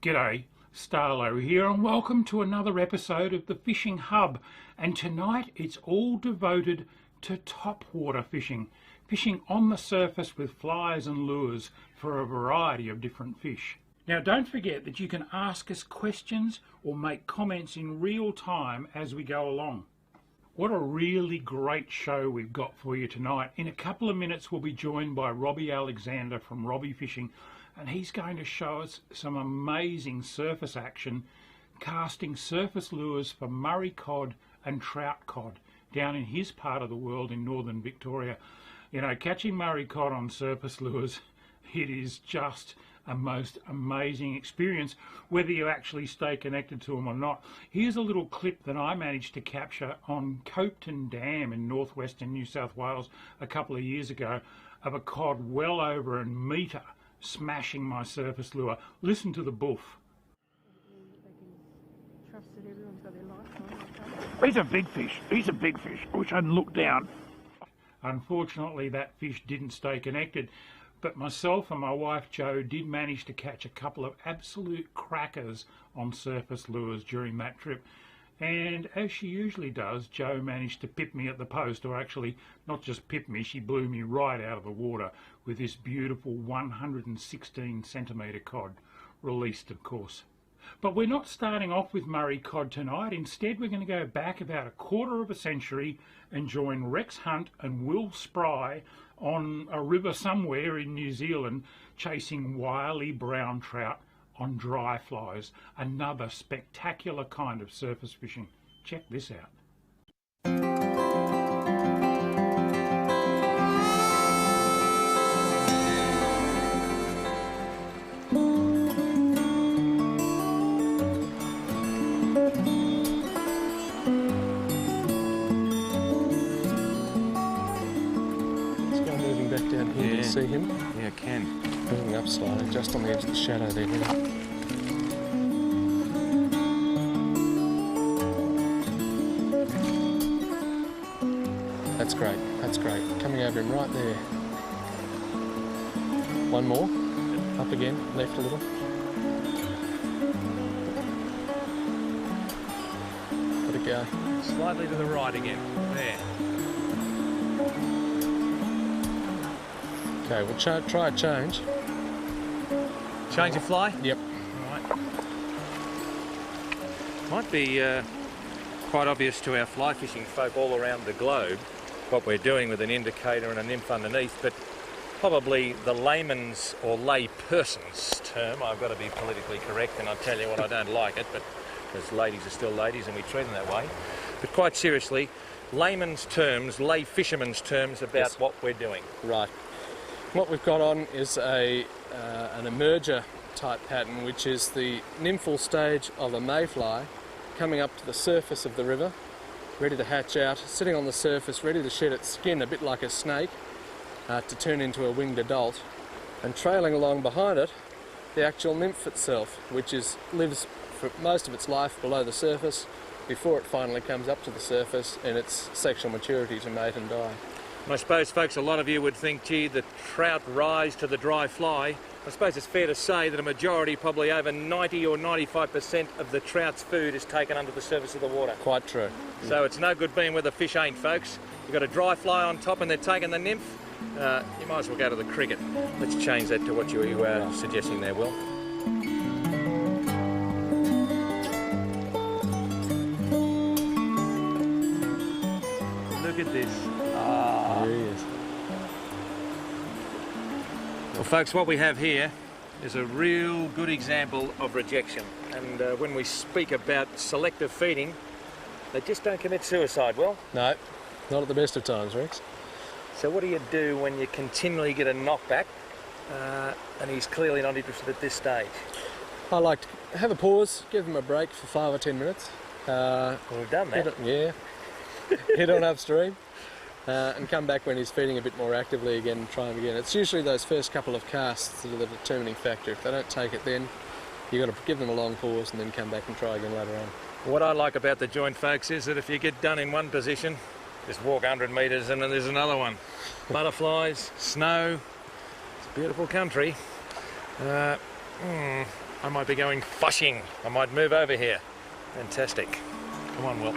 G'day, Starlo here, and welcome to another episode of the Fishing Hub. And tonight it's all devoted to topwater fishing. Fishing on the surface with flies and lures for a variety of different fish. Now don't forget that you can ask us questions or make comments in real time as we go along. What a really great show we've got for you tonight. In a couple of minutes we'll be joined by Robbie Alexander from Robbie Fishing, and he's going to show us some amazing surface action casting surface lures for Murray cod and trout cod down in his part of the world in northern Victoria. You know, catching Murray cod on surface lures, it is just a most amazing experience, whether you actually stay connected to them or not. Here's a little clip that I managed to capture on Copeton Dam in northwestern New South Wales a couple of years ago of a cod well over a metre smashing my surface lure. Listen to the boof. He's a big fish. He's a big fish. I wish I hadn't looked down. Unfortunately, that fish didn't stay connected, but myself and my wife Jo did manage to catch a couple of absolute crackers on surface lures during that trip. And as she usually does, Jo managed to pip me at the post, or actually not just pip me, she blew me right out of the water with this beautiful 116 centimetre cod, released of course. But we're not starting off with Murray cod tonight. Instead we're going to go back about a quarter of a century and join Rex Hunt and Will Spry on a river somewhere in New Zealand chasing wily brown trout on dry flies. Another spectacular kind of surface fishing. Check this out. Down here, can you see him? Yeah, I can. Moving up slightly, just on the edge of the shadow there. That's great, that's great. Coming over him right there. One more. Up again, left a little. Let it go. Slightly to the right again. There. Okay, we'll try a change. Change of fly? Yep. Right. Might be quite obvious to our fly fishing folk all around the globe what we're doing with an indicator and a nymph underneath, but probably the layman's or lay person's term, I've got to be politically correct, and I'll tell you what, I don't like it, but because ladies are still ladies and we treat them that way. But quite seriously, layman's terms, lay fisherman's terms about Yes. what we're doing. Right. What we've got on is an emerger type pattern, which is the nymphal stage of a mayfly coming up to the surface of the river, ready to hatch out, sitting on the surface, ready to shed its skin, a bit like a snake, to turn into a winged adult, and trailing along behind it, the actual nymph itself, which lives for most of its life below the surface before it finally comes up to the surface in its sexual maturity to mate and die. I suppose, folks, a lot of you would think, gee, the trout rise to the dry fly. I suppose it's fair to say that a majority, probably over 90 or 95% of the trout's food is taken under the surface of the water. Quite true. So it's no good being where the fish ain't, folks. You've got a dry fly on top and they're taking the nymph. You might as well go to the cricket. Let's change that to what you were suggesting there, Will. Look at this. There he is. Well, folks, what we have here is a real good example of rejection. And when we speak about selective feeding, they just don't commit suicide, Will. No, not at the best of times, Rex. So what do you do when you continually get a knockback and he's clearly not interested at this stage? I like to have a pause, give him a break for 5 or 10 minutes. Well, we've done that. Head on upstream. And come back when he's feeding a bit more actively again and try him again. It's usually those first couple of casts that are the determining factor. If they don't take it then, you've got to give them a long pause and then come back and try again later on. What I like about the joint, folks, is that if you get done in one position, just walk 100 metres and then there's another one. Butterflies, snow, it's a beautiful country. I I might be going fishing. I might move over here. Fantastic. Come on, Will.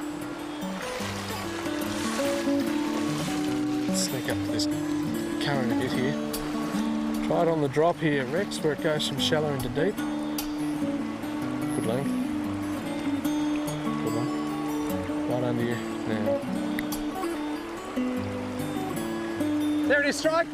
Sneak up to this current a bit here. Try it on the drop here, Rex, where it goes from shallow into deep. Good length. Good one. Right under you now. There it is, strike.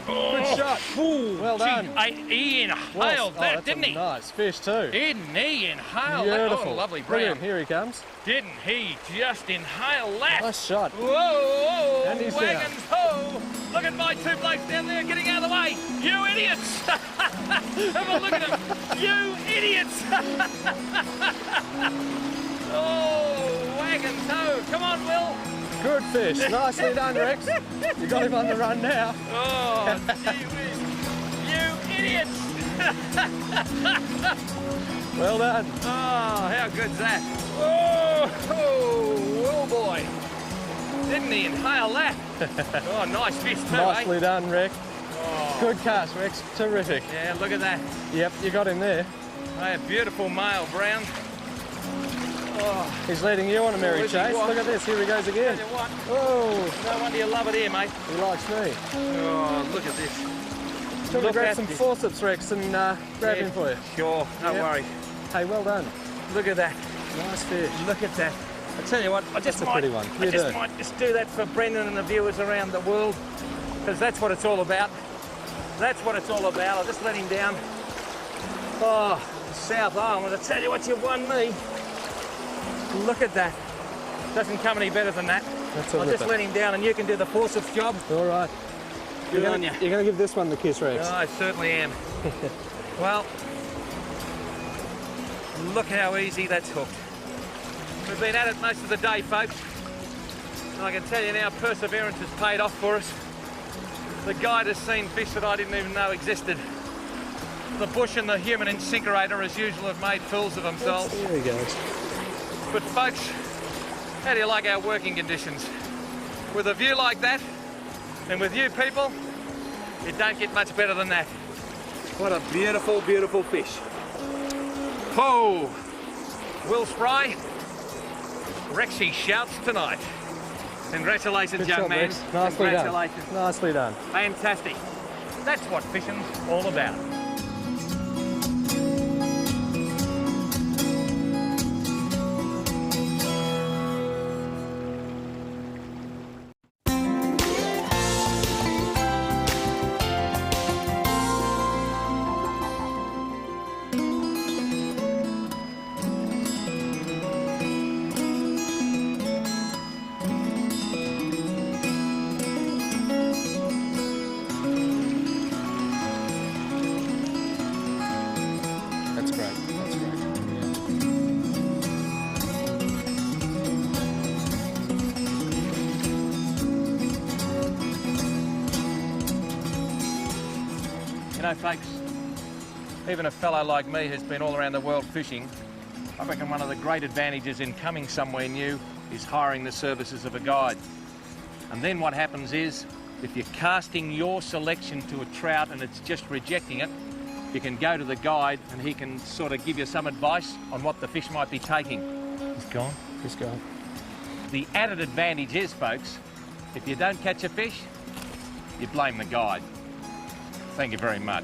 Good shot. Ooh, Well done. He inhaled that, didn't he? Nice fish too. Didn't he inhale Beautiful. that? Oh, lovely Brilliant. brown. Here he comes. Didn't he just inhale that? Nice shot. Whoa, And he's wagons ho! Look at my two blokes down there getting out of the way. You idiots! Have a look at them. You idiots! Oh, wagons ho! Come on, Will. Good fish. Nicely done, Rex. You got him on the run now. Oh, gee whiz. You idiots! Well done. Oh, how good's that? Oh, boy. Didn't he inhale that? Oh, nice fish too, Nicely eh? done, Rex. Oh, Good cast, Rex. Terrific. yeah, look at that. Yep, you got him there. Hey, a beautiful male brown. Oh, He's leading you on a merry is he chase. what? Look at this. Here he goes tell again. you what, Oh, no wonder you love it here, mate. he likes me. Oh, look at this. Shall we Look grab at some this. forceps, Rex, and grab Yeah, him for you? Sure, no Yep. worries. Hey, well done. Look at that. Nice fish. Look at that. I tell you what, I just That's a might, pretty one. I You just do. might just do that for Brendan and the viewers around the world, because that's what it's all about. That's what it's all about. I'll just let him down. Oh, South Island. I tell you what, you've won me. Look at that. Doesn't come any better than that. That's a I'll just ripper. let him down, and you can do the forceps job. All right. Good You're on gonna, you. you're going to give this one the kiss, Rex. I certainly am. Well, look how easy that's hooked. We've been at it most of the day, folks. And I can tell you now, perseverance has paid off for us. The guide has seen fish that I didn't even know existed. The bush and the human incinerator, as usual, have made fools of themselves. There he goes. But folks, how do you like our working conditions? With a view like that, and with you people, it don't get much better than that. What a beautiful, beautiful fish. Oh, Will Spry, Rexy shouts tonight. Congratulations, Good young job, man. Rex. Nicely Congratulations. done. Nicely done. Fantastic. That's what fishing's all about. That's great. That's great. You know, folks, even a fellow like me who's been all around the world fishing, I reckon one of the great advantages in coming somewhere new is hiring the services of a guide. And then what happens is, if you're casting your selection to a trout and it's just rejecting it, you can go to the guide and he can sort of give you some advice on what the fish might be taking. He's gone. Just go. The added advantage is, folks, if you don't catch a fish, you blame the guide. Thank you very much.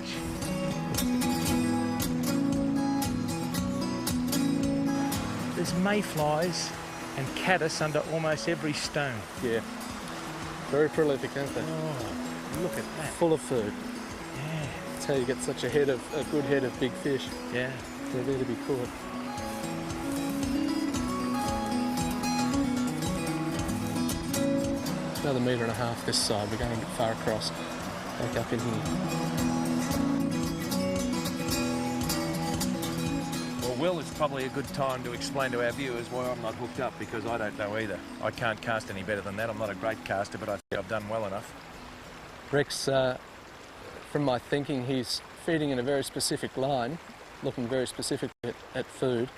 There's mayflies and caddis under almost every stone. Yeah. Very prolific, aren't they? Oh, look at that. Full of food. Yeah, That's how you get such a good head of big fish. yeah. They're there to be caught. Another 1.5 meters this side. We're going to get far across. Back up in here. Well, Will, it's probably a good time to explain to our viewers why I'm not hooked up, because I don't know either. I can't cast any better than that. I'm not a great caster, but I think I've done well enough. Rex, from my thinking, he's feeding in a very specific line, looking very specific at food.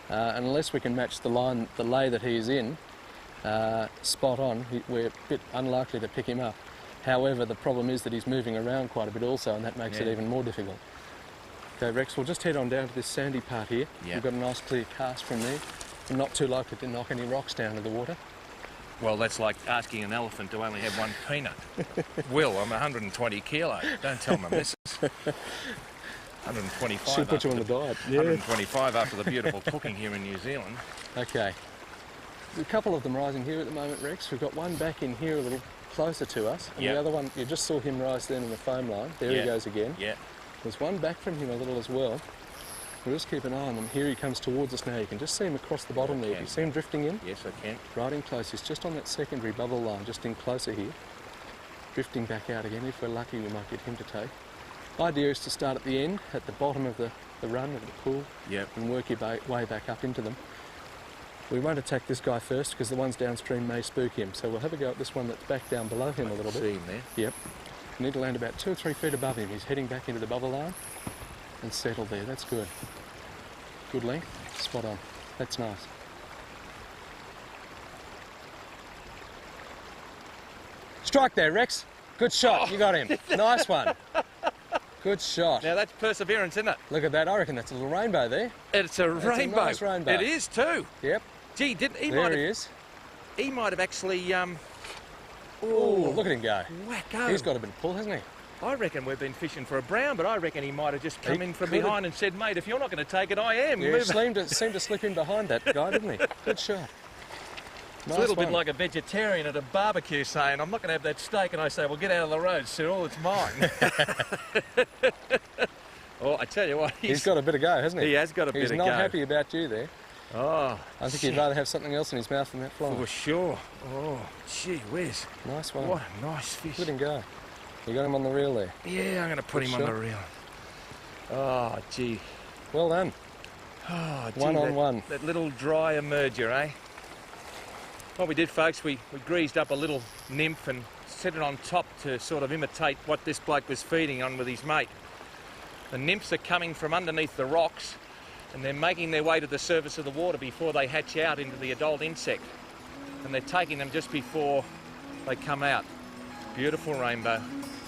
And unless we can match the lay that he is in, spot on, we're a bit unlikely to pick him up. However, the problem is that he's moving around quite a bit also, and that makes it Yeah. even more difficult. Okay, Rex, we'll just head on down to this sandy part here. Yeah. We've got a nice clear cast from there, and not too likely to knock any rocks down to the water. Well, that's like asking an elephant to only have one peanut. Will, I'm 120 kilo. Don't tell my missus. 125. She'll put you on the diet. Yeah. 125 after the beautiful cooking here in New Zealand. Okay. There's a couple of them rising here at the moment, Rex. We've got one back in here a little closer to us, and Yeah. the other one, you just saw him rise then in the foam line. There Yeah. he goes again. Yeah. There's one back from him a little as well. We'll just keep an eye on them. Here he comes towards us now. You can just see him across the bottom there. can. You see him drifting in? Yes, I can. Right in close. He's just on that secondary bubble line, just in closer here. Drifting back out again. If we're lucky, we might get him to take. Idea is to start at the end, at the bottom of the run of the pool, Yep. and work your way back up into them. We won't attack this guy first because the ones downstream may spook him. So we'll have a go at this one that's back down below him a little bit. See him there. Yep. You need to land about 2 or 3 feet above him. He's heading back into the bubble line and settle there. That's good. Good length. Spot on. That's nice. Strike there, Rex. Good shot. You got him. Nice one. Good shot. Now that's perseverance, isn't it? Look at that. I reckon that's a little rainbow there. It's a rainbow. a nice rainbow. It is too. Yep. Gee, There he is. He might have actually Oh, look at him go. wacko. He's got a bit of pull, hasn't he? I reckon we've been fishing for a brown, but I reckon he might have just come He in from could've- behind and said, mate, if you're not going to take it, I am. Yeah, Move. seemed to slip in behind that guy, didn't he? Good shot. It's a little bit like a vegetarian at a barbecue saying, I'm not going to have that steak, and I say, well, get out of the road, Cyril, it's mine. Oh, I tell you what, He's got a bit of go, hasn't he? he has got a bit He's of not go. happy about you there. Oh, I think he'd rather have something else in his mouth than that fly. for sure. Oh, gee whiz. Nice one. What a nice fish. Let him go. You got him on the reel there. Yeah, I'm going to put Good him on shot. the reel. Oh, gee. Well done. Oh, gee, One on that, one. That little dry emerger, eh? What we did, folks, we greased up a little nymph and set it on top to sort of imitate what this bloke was feeding on with his mate. The nymphs are coming from underneath the rocks and they're making their way to the surface of the water before they hatch out into the adult insect. And they're taking them just before they come out. Beautiful rainbow.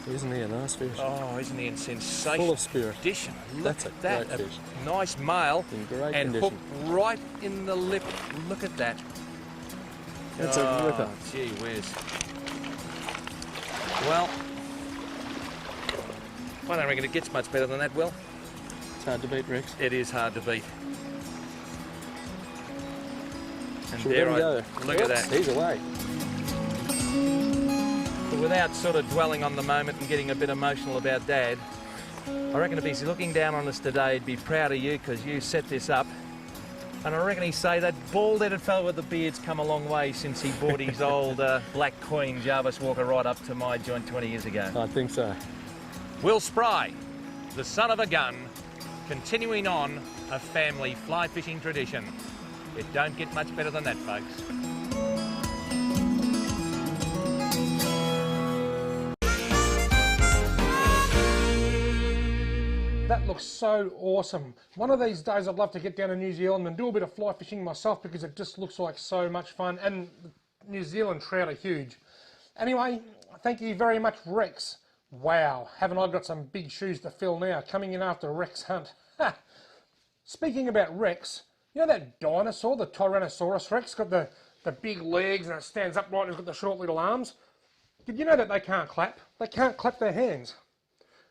Isn't he a nice fish? Oh, isn't he in sensation? Full of spirit. Condition. Look That's a at that. great fish. Nice male. In great and condition. hooked right in the lip. Look at that. That's a ripper. Gee whiz. Well, I don't reckon it gets much better than that, Will. It's hard to beat, Rex. It is hard to beat. And Should we let him go? look at that. He's away. But without sort of dwelling on the moment and getting a bit emotional about Dad, I reckon if he's looking down on us today, he'd be proud of you because you set this up. And I reckon he'd say that bald-headed fellow with the beard's come a long way since he bought his old Black Queen Jarvis Walker right up to my joint 20 years ago. I think so. Will Spry, the son of a gun, continuing on a family fly fishing tradition. It don't get much better than that, folks. That looks so awesome. One of these days I'd love to get down to New Zealand and do a bit of fly fishing myself because it just looks like so much fun, and New Zealand trout are huge. Anyway, thank you very much, Rex. Wow, haven't I got some big shoes to fill now, coming in after Rex Hunt. Ha! Speaking about Rex, you know that dinosaur, the Tyrannosaurus Rex, got the big legs and it stands upright and it's got the short little arms? Did you know that they can't clap? They can't clap their hands.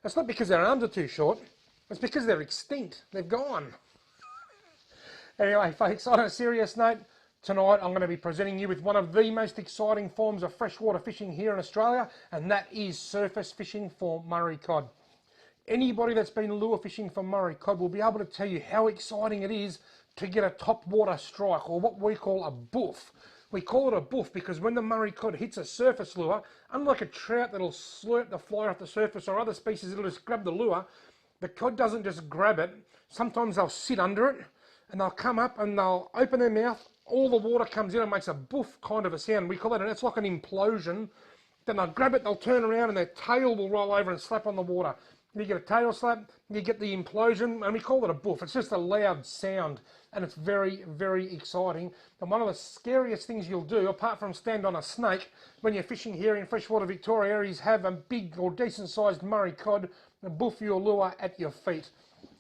It's not because their arms are too short, it's because they're extinct. They're gone. Anyway, folks, on a serious note, tonight I'm going to be presenting you with one of the most exciting forms of freshwater fishing here in Australia, and that is surface fishing for Murray cod. Anybody that's been lure fishing for Murray cod will be able to tell you how exciting it is to get a topwater strike, or what we call a boof. We call it a boof because when the Murray cod hits a surface lure, unlike a trout that'll slurp the fly off the surface or other species that'll just grab the lure, the cod doesn't just grab it. Sometimes they'll sit under it and they'll come up and they'll open their mouth. All the water comes in and makes a boof kind of a sound. We call it, and it's like an implosion. Then they'll grab it, they'll turn around and their tail will roll over and slap on the water. You get a tail slap, you get the implosion, and we call it a boof. It's just a loud sound, and it's very, very exciting. And one of the scariest things you'll do, apart from stand on a snake, when you're fishing here in freshwater Victoria, is have a big or decent sized Murray cod and boof your lure at your feet.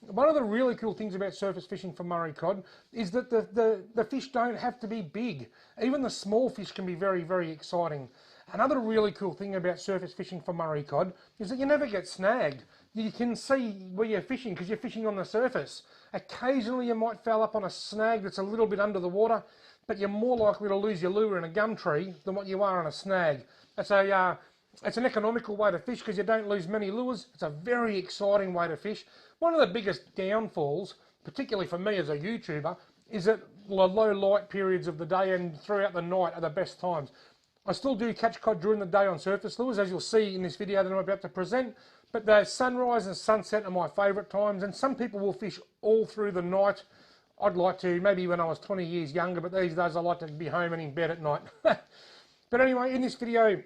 one of the really cool things about surface fishing for Murray cod is that the fish don't have to be big. Even the small fish can be very, very exciting. Another really cool thing about surface fishing for Murray cod is that you never get snagged. You can see where you're fishing because you're fishing on the surface. Occasionally you might foul up on a snag that's a little bit under the water, but you're more likely to lose your lure in a gum tree than what you are on a snag. It's an economical way to fish because you don't lose many lures. It's a very exciting way to fish. One of the biggest downfalls, particularly for me as a YouTuber, is that the low light periods of the day and throughout the night are the best times. I still do catch cod during the day on surface lures, as you'll see in this video that I'm about to present, but the sunrise and sunset are my favourite times, and some people will fish all through the night. I'd like to, maybe when I was 20 years younger, but these days I like to be home and in bed at night. But anyway, in this video,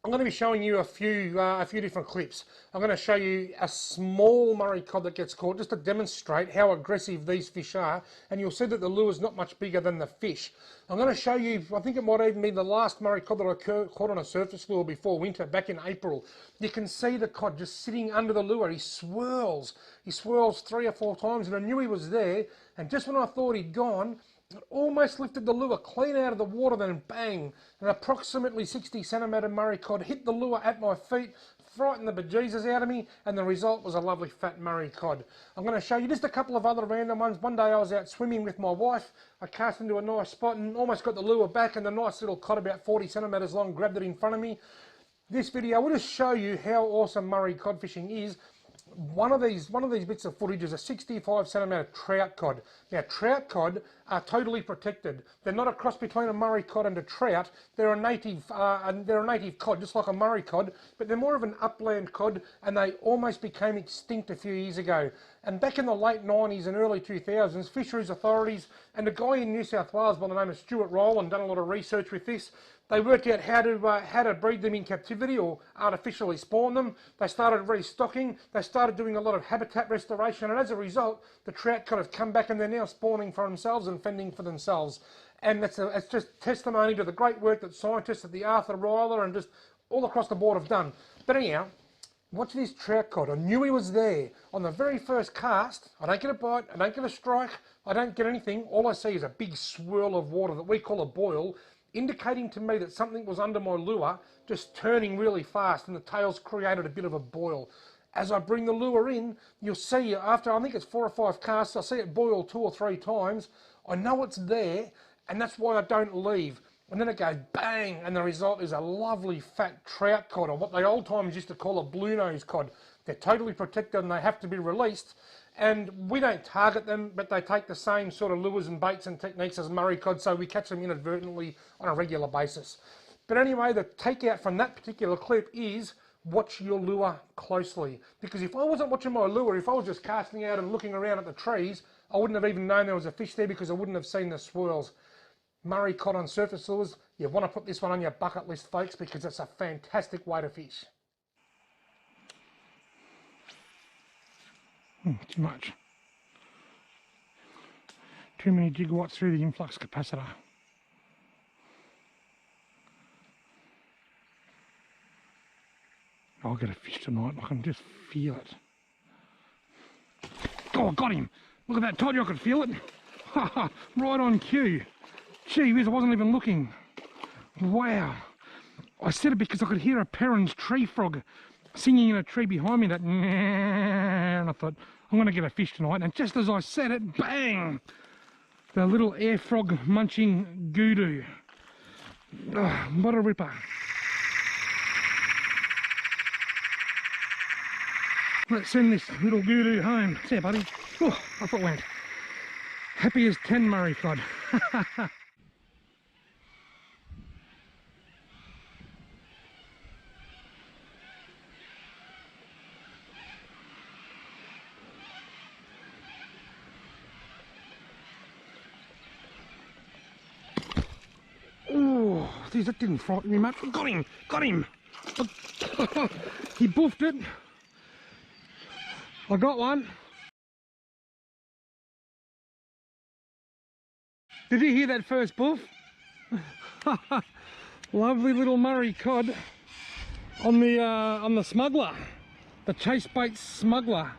I'm going to be showing you a few different clips. I'm going to show you a small Murray cod that gets caught just to demonstrate how aggressive these fish are, and you'll see that the lure's not much bigger than the fish. I'm going to show you, I think it might even be the last Murray cod that I caught on a surface lure before winter, back in April. You can see the cod just sitting under the lure. He swirls 3 or 4 times, and I knew he was there, and just when I thought he'd gone, it almost lifted the lure clean out of the water, then bang, an approximately 60 centimetre Murray cod hit the lure at my feet, frightened the bejesus out of me, and the result was a lovely fat Murray cod. I'm going to show you just a couple of other random ones. One day I was out swimming with my wife. I cast into a nice spot and almost got the lure back, and the nice little cod about 40 centimetres long grabbed it in front of me. This video will just show you how awesome Murray cod fishing is. One of these bits of footage is a 65 centimetre trout cod. Now, trout cod are totally protected. They're not a cross between a Murray cod and a trout. They're a native cod, just like a Murray cod, but they're more of an upland cod, and they almost became extinct a few years ago. And back in the late 90s and early 2000s, fisheries authorities and a guy in New South Wales by the name of Stuart Rowland done a lot of research with this. They worked out how to breed them in captivity or artificially spawn them. They started restocking. They started doing a lot of habitat restoration, and as a result, the trout cod have come back and they're now spawning for themselves and fending for themselves. And it's just testimony to the great work that scientists at the Arthur Ryler and just all across the board have done. But anyhow, watch this trout cod. I knew he was there. On the very first cast, I don't get a bite, I don't get a strike, I don't get anything. All I see is a big swirl of water that we call a boil, indicating to me that something was under my lure, just turning really fast, and the tail's created a bit of a boil. As I bring the lure in, you'll see after, I think it's 4 or 5 casts, I see it boil 2 or 3 times. I know it's there, and that's why I don't leave. And then it goes bang, and the result is a lovely fat trout cod, or what they old timers used to call a blue nose cod. They're totally protected and they have to be released. And we don't target them, but they take the same sort of lures and baits and techniques as Murray cod, so we catch them inadvertently on a regular basis. But anyway, the takeout from that particular clip is watch your lure closely. Because if I wasn't watching my lure, if I was just casting out and looking around at the trees, I wouldn't have even known there was a fish there because I wouldn't have seen the swirls. Murray cod on surface lures, you want to put this one on your bucket list, folks, because it's a fantastic way to fish. Too much. Too many gigawatts through the influx capacitor. I'll get a fish tonight. I can just feel it. Oh, I got him. Look at that. Told you I could feel it. Right on cue. Gee whiz, I wasn't even looking. Wow. I said it because I could hear a Perrin's tree frog singing in a tree behind me. That, and I thought, I'm going to get a fish tonight. And just as I said it, bang! The little air frog munching goodoo. Oh, what a ripper. Let's send this little goodoo home. See ya, buddy. Oh, off it went. Happy as 10 Murray cod. Oh, geez, that didn't frighten me much. Got him! Got him! He boofed it. I got one. Did you hear that first boof? Lovely little Murray cod on the smuggler, the chase bait smuggler.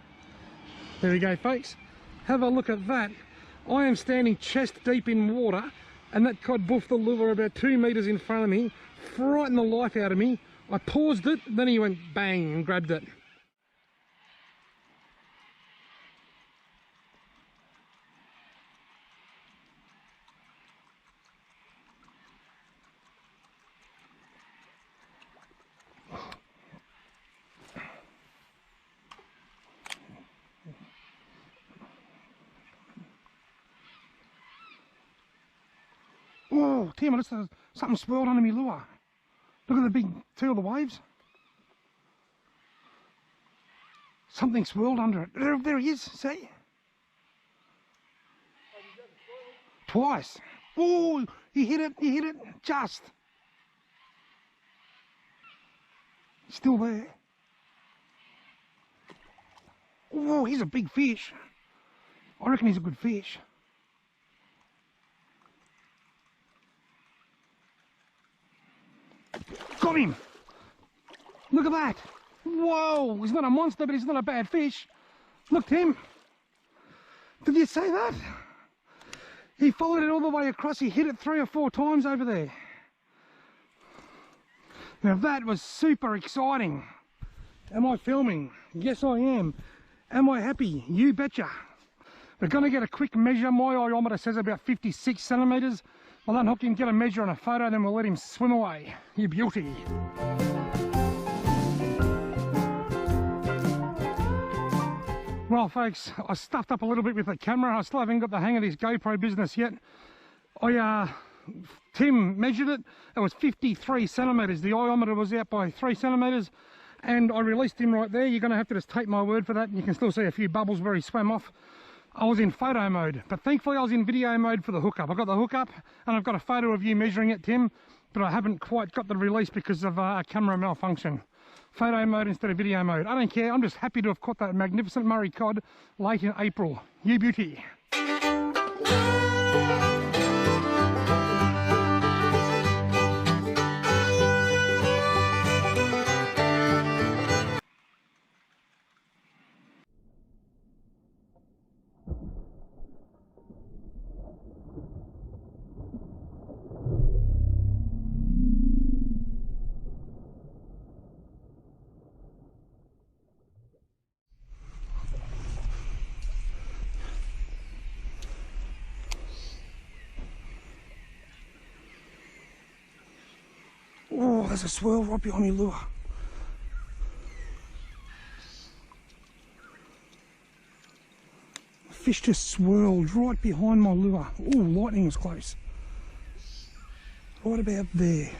There we go, folks. Have a look at that. I am standing chest deep in water, and that cod boofed the lure about 2 metres in front of me, frightened the life out of me. I paused it, then he went bang and grabbed it. Oh, Tim, I just something swirled under me lure. Look at the big tail of the waves. Something swirled under it. There he is, see? Twice. Oh, he hit it, just. Still there. Oh, he's a big fish. I reckon he's a good fish. Got him! Look at that! Whoa! He's not a monster, but he's not a bad fish. Look, Tim. Did you see that? He followed it all the way across. He hit it 3 or 4 times over there. Now that was super exciting. Am I filming? Yes, I am. Am I happy? You betcha. We're going to get a quick measure. My iometer says about 56 centimetres. I'll unhook him, get a measure and a photo, then we'll let him swim away. You beauty. Well, folks, I stuffed up a little bit with the camera. I still haven't got the hang of this GoPro business yet. Tim measured it. It was 53 centimetres. The iometer was out by 3 centimetres, and I released him right there. You're going to have to just take my word for that, and you can still see a few bubbles where he swam off. I was in photo mode, but thankfully I was in video mode for the hookup. I got the hookup, and I've got a photo of you measuring it, Tim, but I haven't quite got the release because of a camera malfunction. Photo mode instead of video mode. I don't care. I'm just happy to have caught that magnificent Murray cod late in April. You beauty. Oh, there's a swirl right behind me lure. The fish just swirled right behind my lure. Oh, lightning was close. Right about there.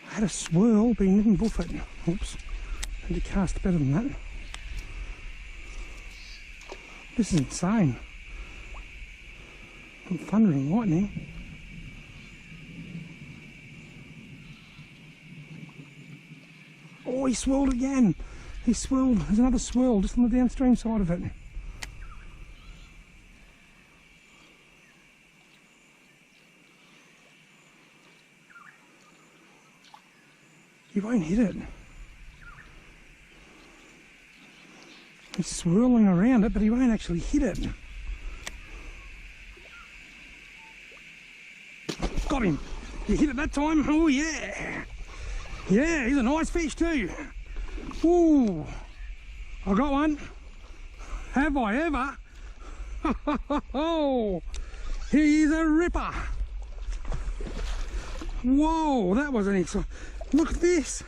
I had a swirl, but he didn't buff it. Oops. Had to cast better than that. This is insane. Thunder and lightning. Oh, he swirled again. He swirled. There's another swirl just on the downstream side of it. He won't hit it. He's swirling around it, but he won't actually hit it. Got him. You hit it that time? Oh, yeah. Yeah, he's a nice fish too. Ooh. I got one. Have I ever? Oh, he's a ripper. Whoa, that was an exciting. Look at this.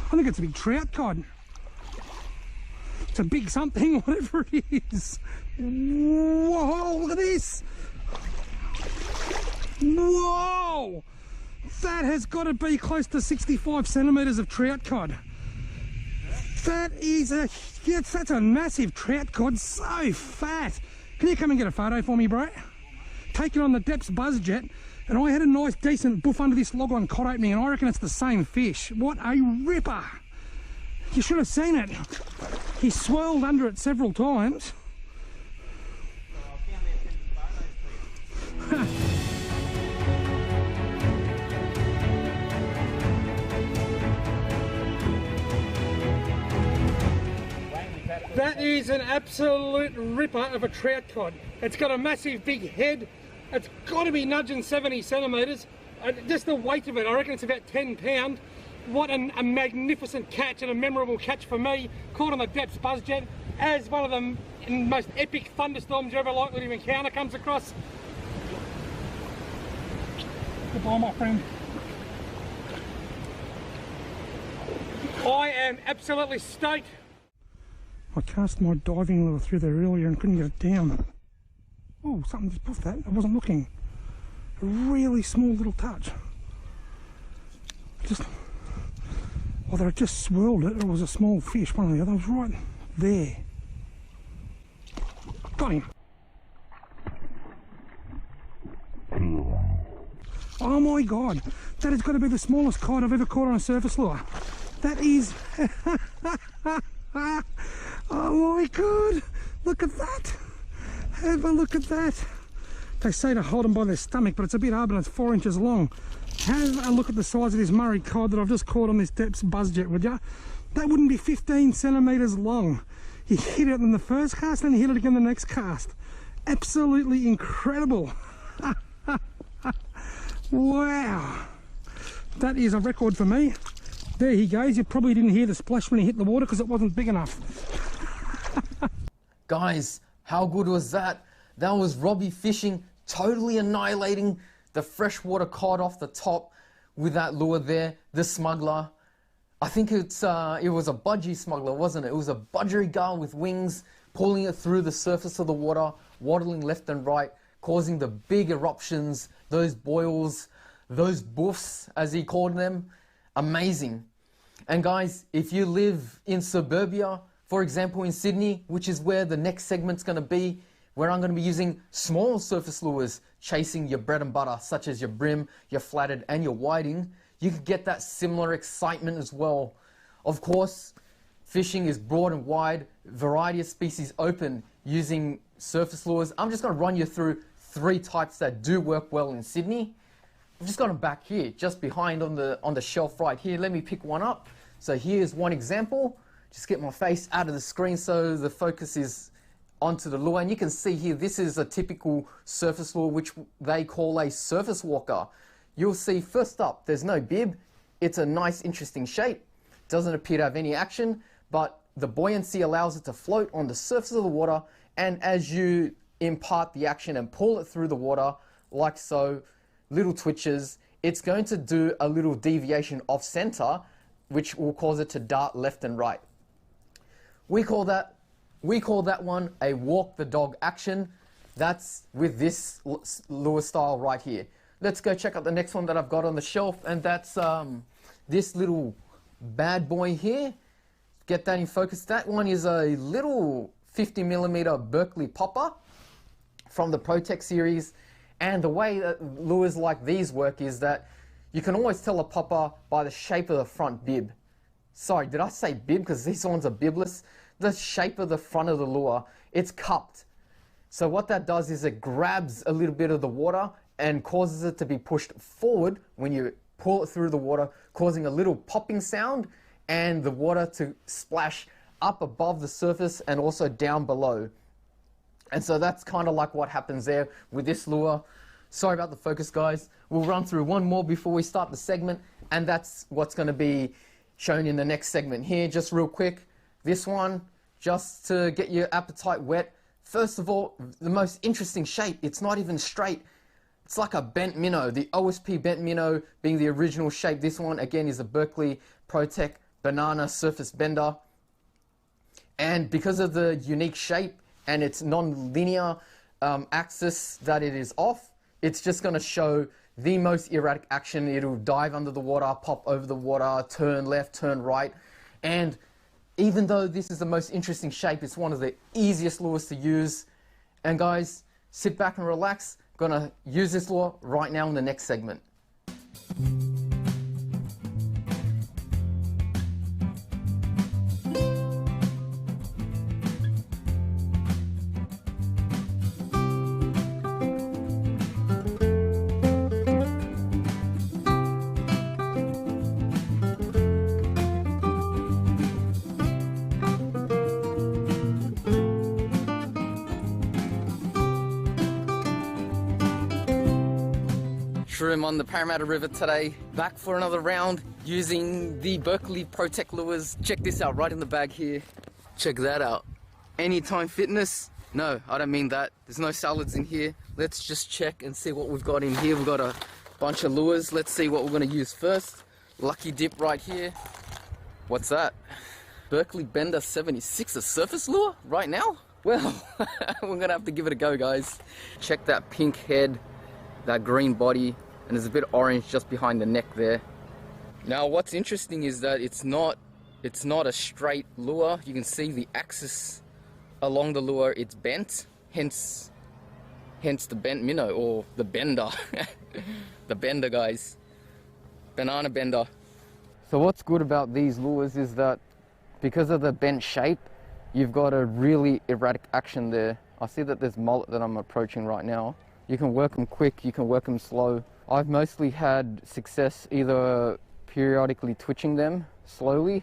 I think it's a big trout cod. It's a big something, whatever it is. Whoa, look at this. Whoa! That has got to be close to 65 centimetres of trout cod. That is a, yes, that's a massive trout cod, so fat. Can you come and get a photo for me, bro? Take it on the Depths Buzz Jet. And I had a nice decent buff under this log on cod opening, and I reckon it's the same fish. What a ripper. You should have seen it. He swirled under it several times. is an absolute ripper of a trout cod. It's got a massive big head. It's got to be nudging 70 centimetres. Just the weight of it, I reckon it's about 10 pounds. What a magnificent catch, and a memorable catch for me. Caught on the depths buzzjet as one of the most epic thunderstorms you're ever likely to encounter comes across. Goodbye, my friend. I am absolutely stoked. I cast my diving lure through there earlier and couldn't get it down. Oh, something just puffed that. I wasn't looking. A really small little touch. Whether it just swirled it or it was a small fish, one or the other. It was right there. Got him. Oh my God, that has got to be the smallest cod I've ever caught on a surface lure. That is, oh my God, look at that. Have a look at that. They say to hold them by their stomach, but it's a bit hard and it's 4 inches long. Have a look at the size of this Murray cod that I've just caught on this depths buzzjet, would ya? That wouldn't be 15 centimetres long. He hit it in the first cast and he hit it again the next cast. Absolutely incredible. Wow. That is a record for me. There he goes. You probably didn't hear the splash when he hit the water because it wasn't big enough. Guys, how good was that? That was Robbie fishing, totally annihilating the freshwater cod off the top with that lure there, the smuggler. I think it was a budgie smuggler, wasn't it? It was a budgerigar with wings, pulling it through the surface of the water, waddling left and right, causing the big eruptions, those boils, those boofs, as he called them. Amazing. And guys, if you live in suburbia, for example in Sydney, which is where the next segment's going to be, where I'm going to be using small surface lures, chasing your bread and butter, such as your brim, your flathead and your whiting, you could get that similar excitement as well. Of course, fishing is broad and wide, variety of species open using surface lures. I'm just going to run you through 3 types that do work well in Sydney. I've just got them back here, just behind on the shelf right here. Let me pick one up. So here's one example. Just get my face out of the screen so the focus is onto the lure. And you can see here, this is a typical surface lure, which they call a surface walker. You'll see first up, there's no bib. It's a nice, interesting shape. Doesn't appear to have any action, but the buoyancy allows it to float on the surface of the water. And as you impart the action and pull it through the water, like so, little twitches, it's going to do a little deviation off center, which will cause it to dart left and right. We call that one a walk the dog action. That's with this lure style right here. Let's go check out the next one that I've got on the shelf, and that's this little bad boy here. Get that in focus. That one is a little 50mm Berkeley popper from the Protect series. And the way that lures like these work is that you can always tell a popper by the shape of the front bib. Sorry, did I say bib? Because these ones are bibless. The shape of the front of the lure, it's cupped. So what that does is it grabs a little bit of the water and causes it to be pushed forward when you pull it through the water, causing a little popping sound and the water to splash up above the surface and also down below. And so that's kind of like what happens there with this lure. Sorry about the focus, guys. We'll run through one more before we start the segment, and that's what's going to be shown in the next segment here. Just real quick, this one, just to get your appetite wet. First of all, the most interesting shape, it's not even straight. It's like a bent minnow, the OSP bent minnow being the original shape. This one, again, is a Berkeley Protect banana surface bender. And because of the unique shape and its non-linear axis that it is off, it's just going to show the most erratic action. It'll dive under the water, pop over the water, turn left, turn right. And even though this is the most interesting shape, it's one of the easiest lures to use. And guys, sit back and relax. Gonna use this lure right now in the next segment. Brim on the Parramatta River today. Back for another round using the Berkeley Protect lures. Check this out right in the bag here. Check that out. Anytime Fitness. No, I don't mean that. There's no salads in here. Let's just check and see what we've got in here. We've got a bunch of lures. Let's see what we're going to use first. Lucky Dip right here. What's that? Berkeley Bender 76, a surface lure right now? Well, we're going to have to give it a go, guys. Check that pink head, that green body, and there's a bit of orange just behind the neck there. Now, what's interesting is that it's not a straight lure. You can see the axis along the lure, it's bent, hence the bent minnow, or the bender. The bender, guys. Banana bender. So what's good about these lures is that because of the bent shape, you've got a really erratic action there. I see that there's mullet that I'm approaching right now. You can work them quick, you can work them slow. I've mostly had success either periodically twitching them slowly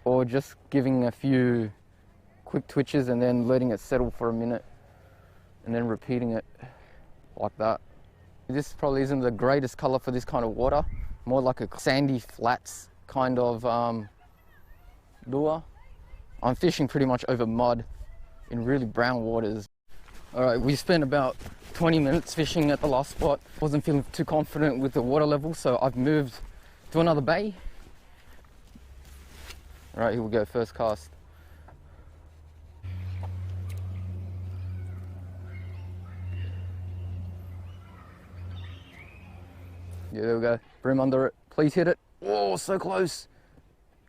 or just giving a few quick twitches and then letting it settle for a minute and then repeating it like that. This probably isn't the greatest color for this kind of water, more like a sandy flats kind of lure. I'm fishing pretty much over mud in really brown waters. All right, we spent about 20 minutes fishing at the last spot. Wasn't feeling too confident with the water level, so I've moved to another bay. All right, here we go, first cast. Yeah, there we go. Brim under it. Please hit it. Oh, so close.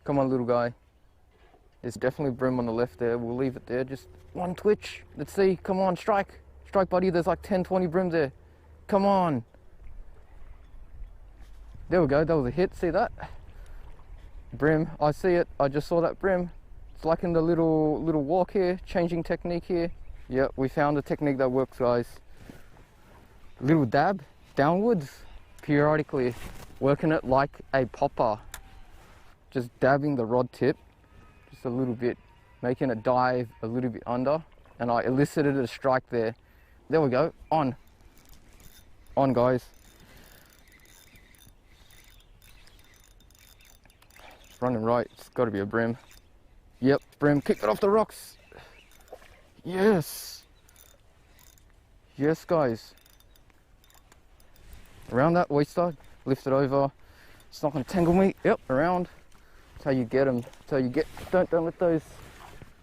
Come on, little guy. There's definitely brim on the left there. We'll leave it there. Just one twitch. Let's see. Come on, strike. Strike, buddy. There's like 10, 20 brims there. Come on. There we go. That was a hit. See that? Brim. I see it. I just saw that brim. It's like in the little walk here. Changing technique here. Yep, we found a technique that works, guys. Little dab downwards. Periodically. Working it like a popper. Just dabbing the rod tip. Just a little bit, making it dive a little bit under, and I elicited a strike there. There we go, on, guys. It's running right, it's got to be a brim. Yep, brim, kick it off the rocks. Yes, yes, guys. Around that oyster, lift it over. It's not going to tangle me. Yep, around. That's how you get them. That's how you get. Don't let those.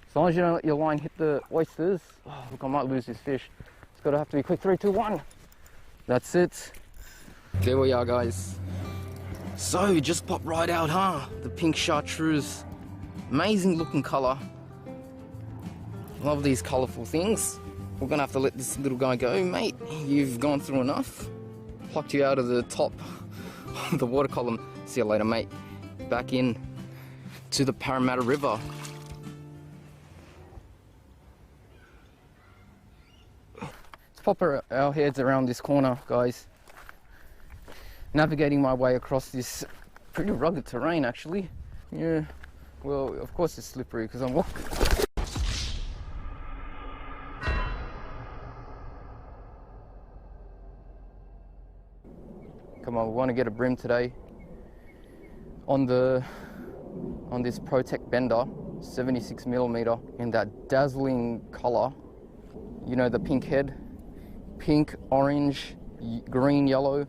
As long as you don't let your line hit the oysters. Oh, look, I might lose this fish. It's got to have to be quick. 3, 2, 1. That's it. There we are, guys. So it just popped right out, huh? The pink chartreuse. Amazing looking color. Love these colorful things. We're gonna have to let this little guy go, mate. You've gone through enough. Plucked you out of the top of the water column. See you later, mate. Back in to the Parramatta River. Let's pop our heads around this corner, guys. Navigating my way across this pretty rugged terrain, actually. Yeah, well, of course it's slippery because I'm walking. Come on, we want to get a brim today. On this Protect Bender, 76mm, in that dazzling color. You know, the pink head, pink, orange, green, yellow.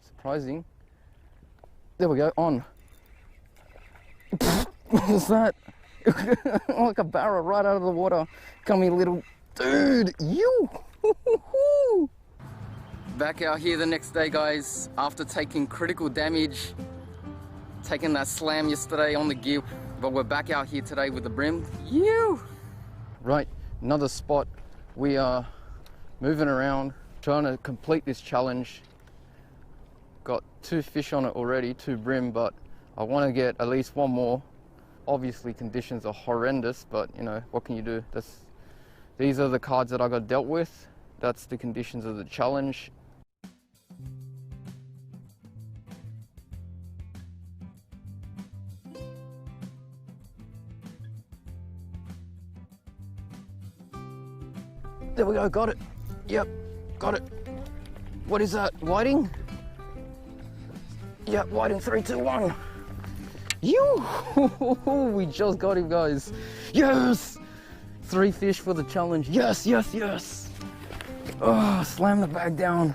Surprising. There we go, on. What was that? Like a barra right out of the water. Come here, little dude. You. Back out here the next day, guys, after taking critical damage, taking that slam yesterday on the gear, but we're back out here today with the brim. You. Right, another spot. We are moving around, trying to complete this challenge. Got 2 fish on it already, 2 brim, but I want to get at least 1 more. Obviously conditions are horrendous, but you know, what can you do? These are the cards that I got dealt with. That's the conditions of the challenge. we go, got it. Yep, got it. What is that, whiting? Yep, whiting, 3, 2, 1. You! We just got him, guys. Yes! 3 fish for the challenge. Yes, yes, yes. Oh, slam the bag down.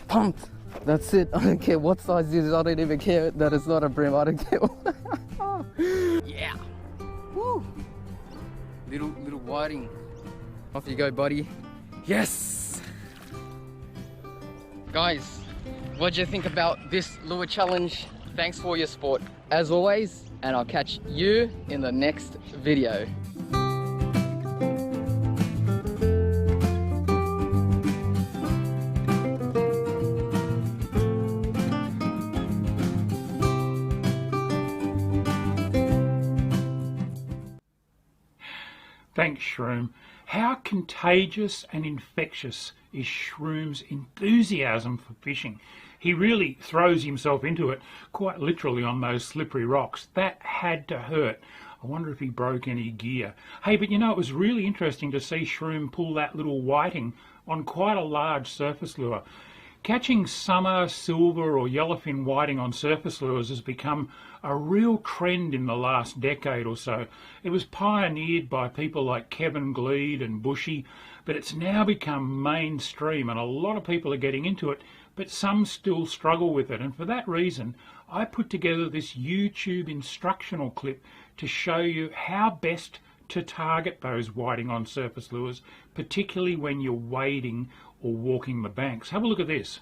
Pumped. That's it. I don't care what size it is. I don't even care that it's not a brim. I don't care. Yeah. Woo. Little whiting. Off you go, buddy. Yes. Guys, what do you think about this lure challenge? Thanks for your support as always, and I'll catch you in the next video. Thanks, Shroom. How contagious and infectious is Shroom's enthusiasm for fishing? He really throws himself into it, quite literally, on those slippery rocks. That had to hurt. I wonder if he broke any gear. Hey, but you know, it was really interesting to see Shroom pull that little whiting on quite a large surface lure. Catching summer, silver or yellowfin whiting on surface lures has become a real trend in the last decade or so. It was pioneered by people like Kevin Gleed and Bushy, but it's now become mainstream and a lot of people are getting into it, but some still struggle with it. And for that reason, I put together this YouTube instructional clip to show you how best to target those whiting on surface lures, particularly when you're wading or walking the banks. Have a look at this.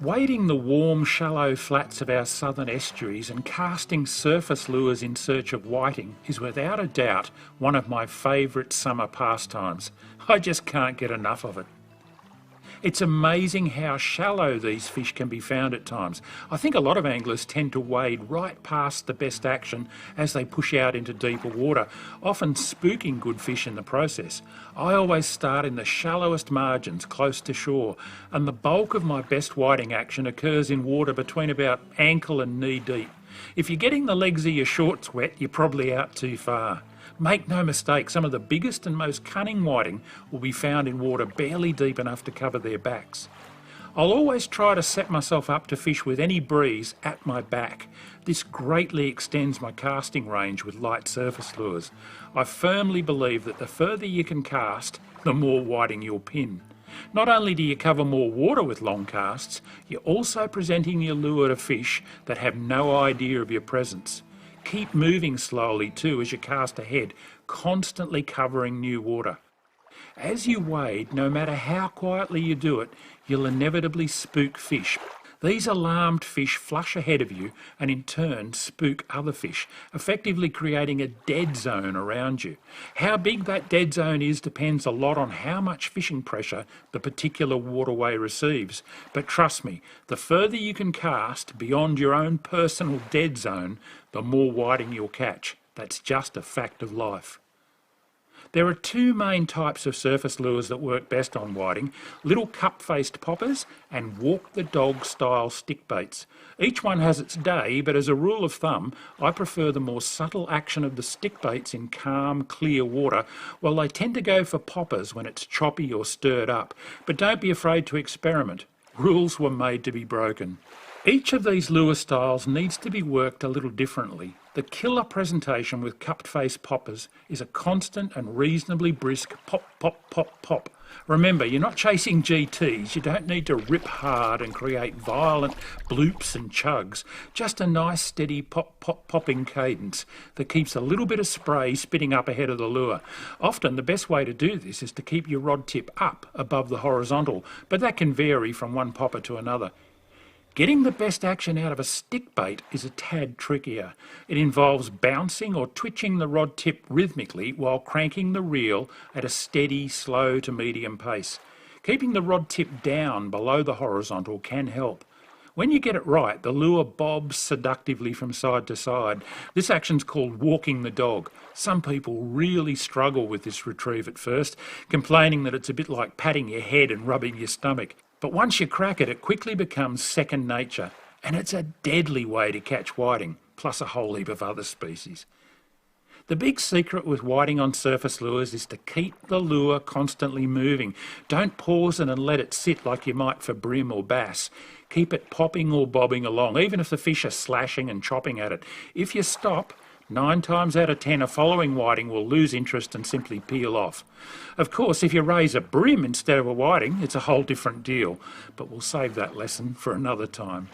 Wading the warm, shallow flats of our southern estuaries and casting surface lures in search of whiting is without a doubt one of my favourite summer pastimes. I just can't get enough of it. It's amazing how shallow these fish can be found at times. I think a lot of anglers tend to wade right past the best action as they push out into deeper water, often spooking good fish in the process. I always start in the shallowest margins close to shore, and the bulk of my best whiting action occurs in water between about ankle and knee deep. If you're getting the legs of your shorts wet, you're probably out too far. Make no mistake, some of the biggest and most cunning whiting will be found in water barely deep enough to cover their backs. I'll always try to set myself up to fish with any breeze at my back. This greatly extends my casting range with light surface lures. I firmly believe that the further you can cast, the more whiting you'll pin. Not only do you cover more water with long casts, you're also presenting your lure to fish that have no idea of your presence. Keep moving slowly too as you cast ahead, constantly covering new water. As you wade, no matter how quietly you do it, you'll inevitably spook fish. These alarmed fish flush ahead of you and in turn spook other fish, effectively creating a dead zone around you. How big that dead zone is depends a lot on how much fishing pressure the particular waterway receives. But trust me, the further you can cast beyond your own personal dead zone, the more whiting you'll catch. That's just a fact of life. There are two main types of surface lures that work best on whiting: little cup-faced poppers and walk-the-dog style stick baits. Each one has its day, but as a rule of thumb, I prefer the more subtle action of the stick baits in calm, clear water, while they tend to go for poppers when it's choppy or stirred up. But don't be afraid to experiment. Rules were made to be broken. Each of these lure styles needs to be worked a little differently. The killer presentation with cupped face poppers is a constant and reasonably brisk pop, pop, pop, pop. Remember, you're not chasing GTs, you don't need to rip hard and create violent bloops and chugs, just a nice steady pop, pop, popping cadence that keeps a little bit of spray spitting up ahead of the lure. Often the best way to do this is to keep your rod tip up above the horizontal, but that can vary from one popper to another. Getting the best action out of a stick bait is a tad trickier. It involves bouncing or twitching the rod tip rhythmically while cranking the reel at a steady, slow to medium pace. Keeping the rod tip down below the horizontal can help. When you get it right, the lure bobs seductively from side to side. This action's called walking the dog. Some people really struggle with this retrieve at first, complaining that it's a bit like patting your head and rubbing your stomach. But once you crack it, it quickly becomes second nature, and it's a deadly way to catch whiting, plus a whole heap of other species. The big secret with whiting on surface lures is to keep the lure constantly moving. Don't pause it and let it sit like you might for brim or bass. Keep it popping or bobbing along, even if the fish are slashing and chopping at it. If you stop, 9 times out of 10 a following whiting will lose interest and simply peel off. Of course, if you raise a brim instead of a whiting, it's a whole different deal, but we'll save that lesson for another time.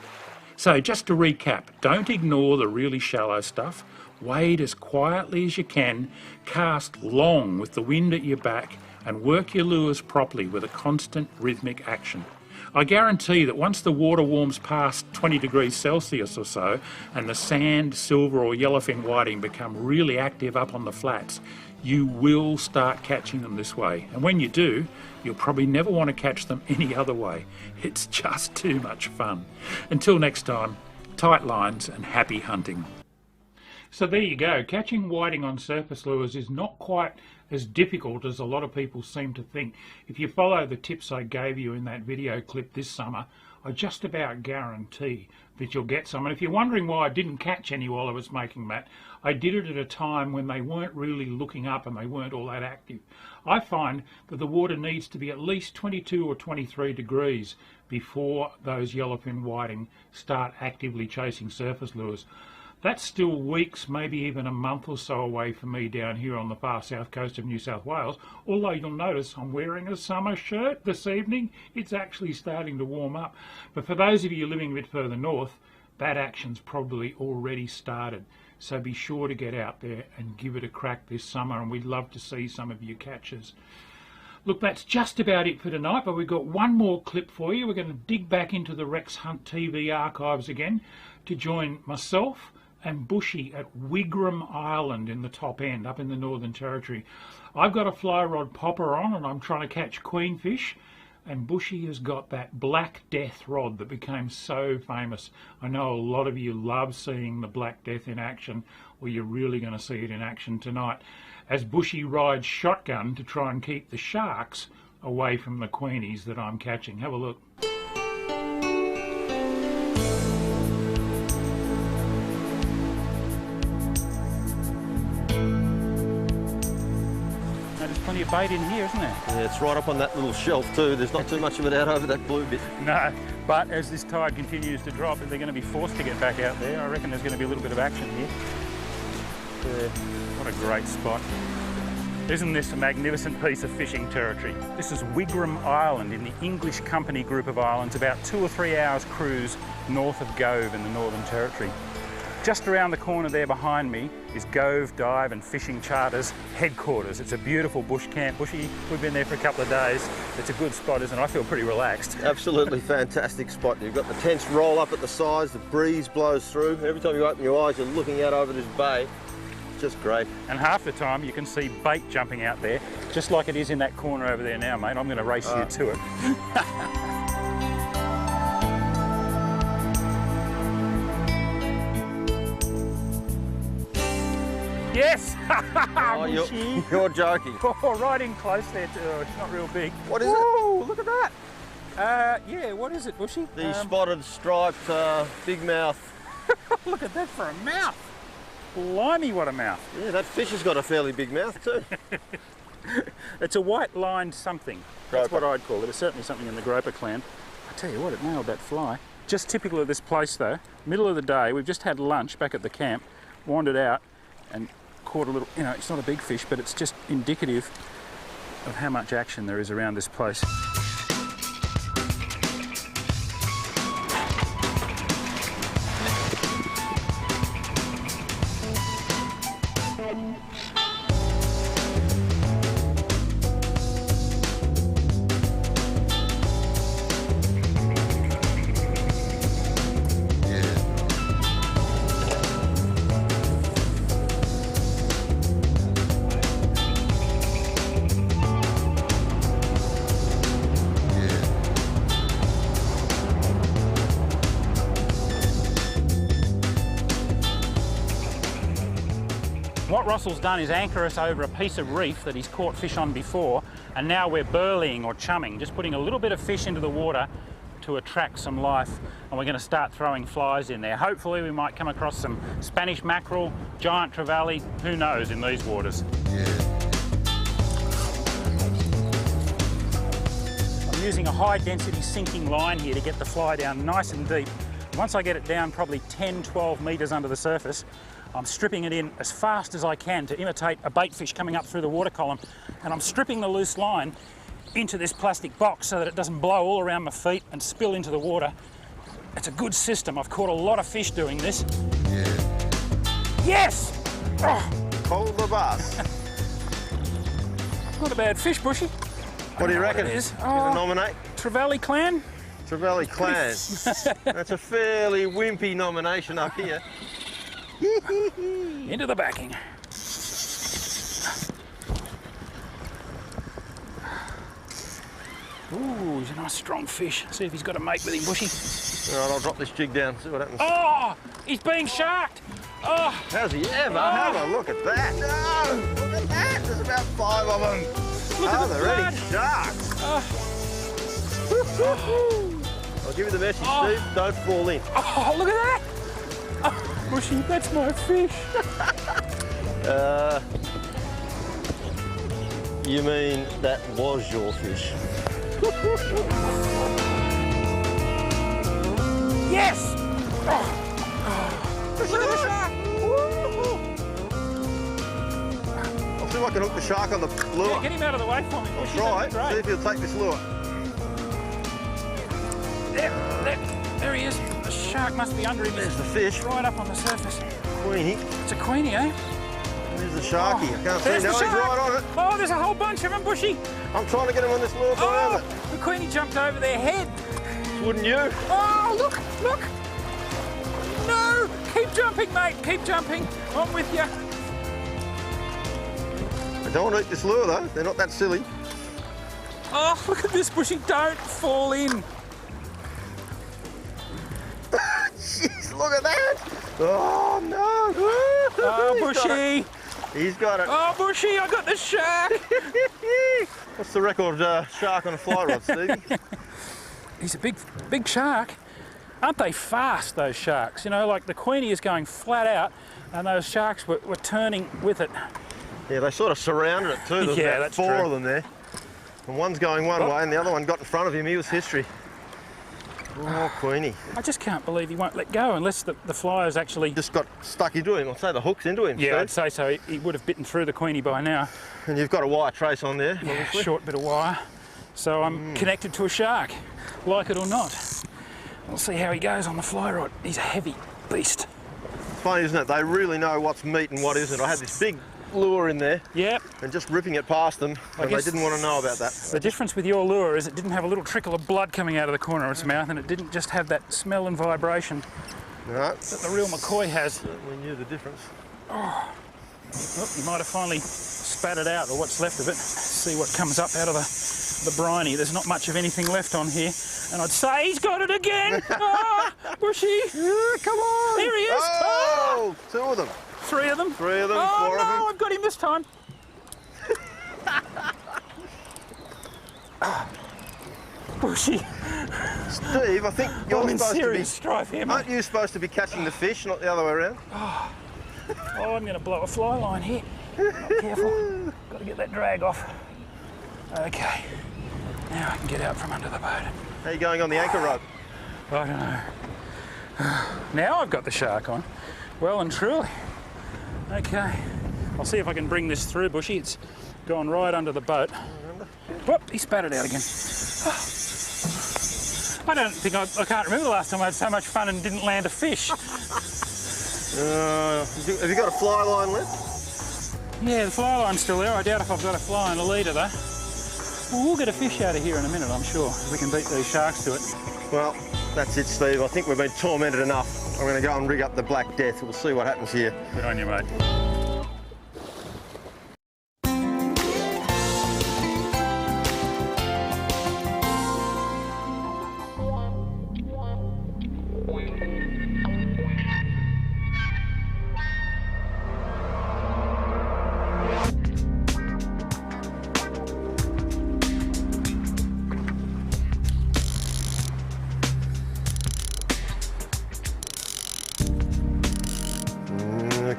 So just to recap, don't ignore the really shallow stuff. Wade as quietly as you can, cast long with the wind at your back, and work your lures properly with a constant rhythmic action. I guarantee that once the water warms past 20 degrees Celsius or so, and the sand, silver or yellowfin whiting become really active up on the flats, you will start catching them this way. And when you do, you'll probably never want to catch them any other way. It's just too much fun. Until next time, tight lines and happy hunting. So there you go. Catching whiting on surface lures is not quite as difficult as a lot of people seem to think. If you follow the tips I gave you in that video clip this summer, I just about guarantee that you'll get some. And if you're wondering why I didn't catch any while I was making that, I did it at a time when they weren't really looking up and they weren't all that active. I find that the water needs to be at least 22 or 23 degrees before those yellowfin whiting start actively chasing surface lures. That's still weeks, maybe even a month or so away from me down here on the far south coast of New South Wales, although you'll notice I'm wearing a summer shirt this evening. It's actually starting to warm up. But for those of you living a bit further north, that action's probably already started. So be sure to get out there and give it a crack this summer, and we'd love to see some of your catches. Look, that's just about it for tonight, but we've got one more clip for you. We're going to dig back into the Rex Hunt TV archives again to join myself and Bushy at Wigram Island in the top end, up in the Northern Territory. I've got a fly rod popper on and I'm trying to catch queenfish, and Bushy has got that Black Death rod that became so famous. I know a lot of you love seeing the Black Death in action. Well, you're really going to see it in action tonight as Bushy rides shotgun to try and keep the sharks away from the queenies that I'm catching. Have a look. There's plenty of bait in here, isn't there? Yeah, it's right up on that little shelf too. There's not too much of it out over that blue bit. No, but as this tide continues to drop, they're going to be forced to get back out there. I reckon there's going to be a little bit of action here. What a great spot. Isn't this a magnificent piece of fishing territory? This is Wigram Island in the English Company group of islands, about 2 or 3 hours cruise north of Gove in the Northern Territory. Just around the corner there behind me is Gove Dive and Fishing Charter's headquarters. It's a beautiful bush camp. Bushy, we've been there for a couple of days. It's a good spot, isn't it? I feel pretty relaxed. Absolutely fantastic spot. You've got the tents roll up at the sides, the breeze blows through. Every time you open your eyes, you're looking out over this bay. Just great. And half the time you can see bait jumping out there, just like it is in that corner over there now, mate. I'm going to race you to it. Yes! Oh, you're joking. Oh, right in close there too. It's not real big. What is it? Oh, look at that. Yeah, what is it, Bushy? The spotted striped big mouth. Look at that for a mouth. Blimey, what a mouth. Yeah, that fish has got a fairly big mouth too. It's a white-lined something. That's Groper. what I'd call it. It's certainly something in the Groper clan. I tell you what, it nailed that fly. Just typical of this place though. Middle of the day, we've just had lunch back at the camp, wandered out and caught a little, you know, it's not a big fish, but it's just indicative of how much action there is around this place. What Russell's done is anchor us over a piece of reef that he's caught fish on before, and now we're burleying or chumming, just putting a little bit of fish into the water to attract some life, and we're going to start throwing flies in there. Hopefully we might come across some Spanish mackerel, giant trevally, who knows in these waters. I'm using a high density sinking line here to get the fly down nice and deep. Once I get it down probably 10-12 metres under the surface, I'm stripping it in as fast as I can to imitate a bait fish coming up through the water column, and I'm stripping the loose line into this plastic box so that it doesn't blow all around my feet and spill into the water. It's a good system. I've caught a lot of fish doing this. Yes! Oh. Hold the bus. Not a bad fish, Bushy. What do you reckon? It is. Gonna nominate? Trevally clan? Trevally clan. That's a fairly wimpy nomination up here. Into the backing. Ooh, he's a nice strong fish. See if he's got a mate with him, Bushy. All right, I'll drop this jig down, see what happens. Oh, he's being sharked. Oh. How's he ever? Have a look at that. Oh, look at that. There's about 5 of them. Look at the they're blood. eating sharks. I'll give you the message, Steve. Don't fall in. Oh, look at that. Oh, Bushy, that's my fish. You mean that was your fish? Yes! Oh. Look at the shark! I'll see if I can hook the shark on the lure. Yeah, get him out of the way for me. I'll Bushy. try. That'd be See if he'll take this lure. There he is. The shark must be under him. There's the fish. Right up on the surface. Queenie. It's a queenie, eh? There's the sharky. I can't see. There's No, the he's shark. right on it. Oh, there's a whole bunch of them, Bushy. I'm trying to get him on this lure if I have it. The queenie jumped over their head. Wouldn't you? Oh, look, look. No, keep jumping, mate. Keep jumping. I'm with you. I don't want to eat this lure though. They're not that silly. Oh, look at this, Bushy. Don't fall in. Jeez, look at that. Oh no. Oh, Bushy. He's got it. Oh, Bushy, I got the shark. What's the record shark on a fly rod, Steve? He's a big shark. Aren't they fast, those sharks? You know, like the queenie is going flat out and those sharks were turning with it. Yeah, they sort of surrounded it too. There's Yeah, about that's 4 true. of them there. And one's going one way and the other one got in front of him. He was history. Oh, Queenie. I just can't believe he won't let go unless the flyer's actually... Just got stuck into him. I'll say the hook's into him. Yeah, Steve. I'd say so. He would have bitten through the queenie by now. And you've got a wire trace on there, Yeah, obviously. short bit of wire. So I'm connected to a shark, like it or not. We'll see how he goes on the fly rod. He's a heavy beast. Funny, isn't it? They really know what's meat and what isn't. I had this big lure in there Yep. and just ripping it past them, and they guess didn't want to know about that. The difference with your lure is it didn't have a little trickle of blood coming out of the corner of its mouth, and it didn't just have that smell and vibration No, that the real McCoy has. certainly knew the difference. Oh, you might have finally spat it out, or what's left of it. See what comes up out of the briny. There's not much of anything left on here. And I'd say he's got it again. Bushy. Yeah, come on. There he is. Oh, 2 of them. 3 of them. 3 of them, Oh 4 no, of them. I've got him this time. Bushy. Steve, I think you're I'm in supposed to be... serious strife here, mate. Aren't you supposed to be catching the fish, not the other way around? Oh, I'm going to blow a fly line here. Careful. Got to get that drag off. Okay. Now I can get out from under the boat. How are you going on the anchor rope? I don't know. Now I've got the shark on. Well and truly. Okay. I'll see if I can bring this through, Bushy. It's gone right under the boat. Whoop, he spat it out again. I don't think I can't remember the last time I had so much fun and didn't land a fish. Have you got a fly line left? Yeah, the fly line's still there. I doubt if I've got a fly and a leader though. Well, we'll get a fish out of here in a minute, I'm sure, if we can beat these sharks to it. Well, that's it, Steve. I think we've been tormented enough. I'm going to go and rig up the Black Death. We'll see what happens here. Good on you, mate.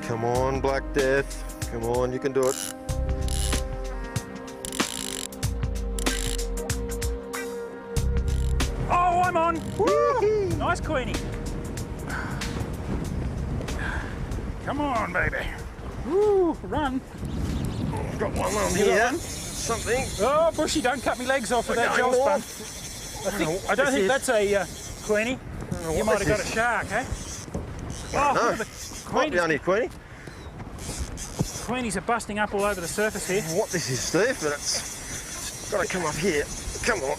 Come on, Black Death. Come on, you can do it. Oh, I'm on. Woo! Nice Queenie. Come on, baby. Woo, run. Got one on here. Something. Oh, Bushy, don't cut me legs off with that gel sponge. I don't think that's a Queenie. You might have got a shark, eh? Oh, No. look at the Might be only Queenie. Queenies are busting up all over the surface here. What this is, Steve, but it's got to come up here. Come on.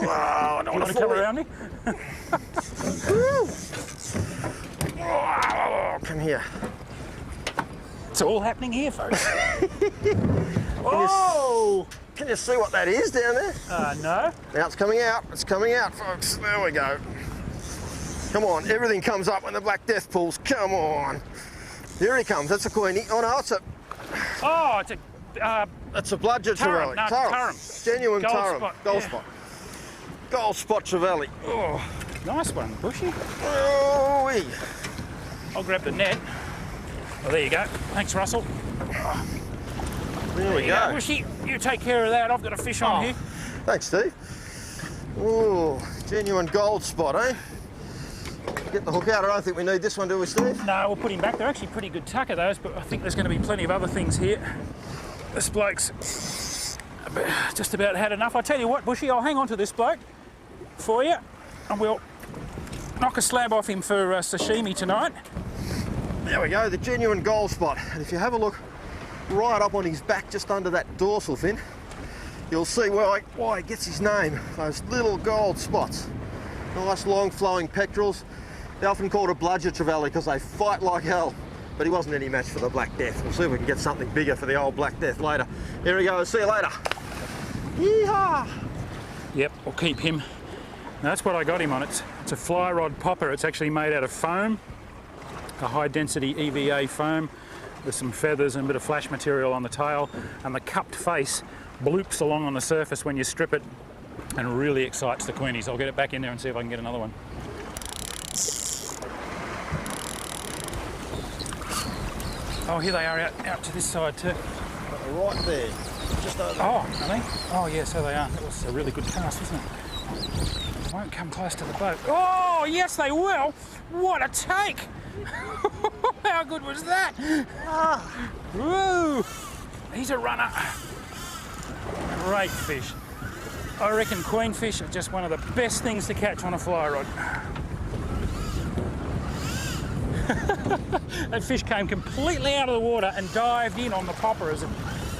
Wow, I don't You want to come around me? Oh, come here. It's all happening here, folks. Oh! Can you see what that is down there? No. Now it's coming out. It's coming out, folks. There we go. Come on, everything comes up when the Black Death pulls. Come on. Here he comes. That's a Queenie. Oh no, it's a bludger Tarum, trevally. no, Tarum. Genuine Gold Tarum. spot, Gold yeah. spot. Gold spot trevally. Oh. Nice one, Bushy. Oh-wee. I'll grab the net. Well, there you go. Thanks, Russell. There we Yeah, go. Bushy, you take care of that. I've got a fish on here. Thanks, Steve. Oh, genuine gold spot, eh? Get the hook out. I don't think we need this one, do we, Steve? No, we'll put him back. They're actually pretty good tucker, those, but I think there's going to be plenty of other things here. This bloke's just about had enough. I tell you what, Bushy, I'll hang on to this bloke for you, and we'll knock a slab off him for sashimi tonight. There we go, the genuine gold spot. And if you have a look right up on his back, just under that dorsal fin, you'll see why he gets his name. Those little gold spots. Nice long flowing pectorals. They're often called a bludger trevally because they fight like hell. But he wasn't any match for the Black Death. We'll see if we can get something bigger for the old Black Death later. Here we go, see you later. Yeehaw! Yep, we'll keep him. Now, that's what I got him on. It's a fly rod popper. It's actually made out of foam, a high density EVA foam with some feathers and a bit of flash material on the tail, and the cupped face bloops along on the surface when you strip it and really excites the Queenies. I'll get it back in there and see if I can get another one. Oh, here they are out to this side too. Right there, just over. Oh, are they? Oh, yeah, so they are. That was a really good cast, wasn't it? Won't come close to the boat. Oh, yes, they will. What a take! How good was that? Woo! He's a runner. Great fish. I reckon queenfish are just one of the best things to catch on a fly rod. That fish came completely out of the water and dived in on the popper as it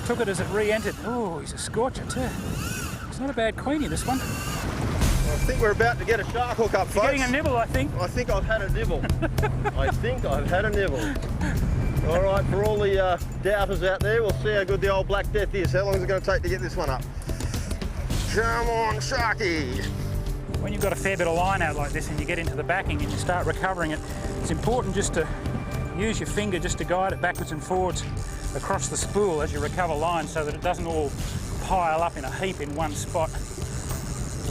took it as it re-entered. Oh, he's a scorcher too. It's not a bad Queenie, this one. I think we're about to get a shark hook up, folks. Getting a nibble, I think. I think I've had a nibble. I think I've had a nibble. All right, for all the doubters out there, we'll see how good the old Black Death is. How long is it going to take to get this one up? Come on, Sharky. When you've got a fair bit of line out like this and you get into the backing and you start recovering it, it's important just to use your finger just to guide it backwards and forwards across the spool as you recover line so that it doesn't all pile up in a heap in one spot.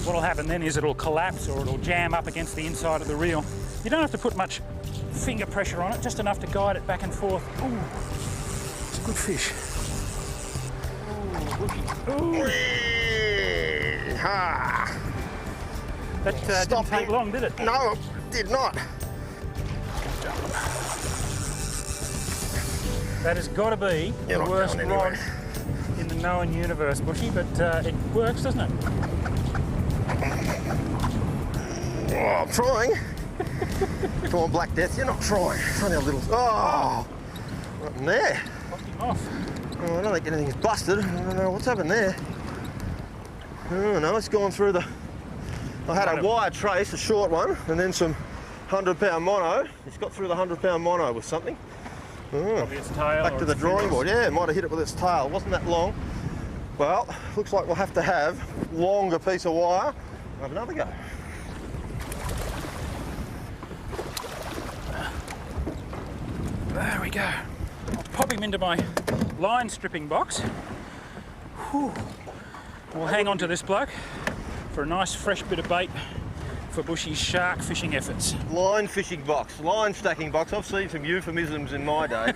What'll happen then is it'll collapse or it'll jam up against the inside of the reel. You don't have to put much finger pressure on it, just enough to guide it back and forth. Ooh, it's a good fish. Ooh, Ha! that didn't take long, did it? No, it did not. That has got to be You're the not worst going rod anywhere. in the known universe, Bushy, but it works, doesn't it? Oh, I'm trying. Come on, Black Death, you're not trying. It's only a little. Oh! Not in there. Knocked him off. Oh, I don't think anything's busted. I don't know what's happened there. Oh no, it's gone through the. I had a wire trace, a short one, and then some 100-pound mono. It's got through the 100-pound mono with something. Oh. Probably its tail. Back to the drawing board. Yeah, it might have hit it with its tail. It wasn't that long. Well, looks like we'll have to have a longer piece of wire. Have another go. There we go. I'll pop him into my line stripping box. Whew. We'll hang on to this bloke for a nice fresh bit of bait for Bushy's shark fishing efforts. Line fishing box, line stacking box. I've seen some euphemisms in my day.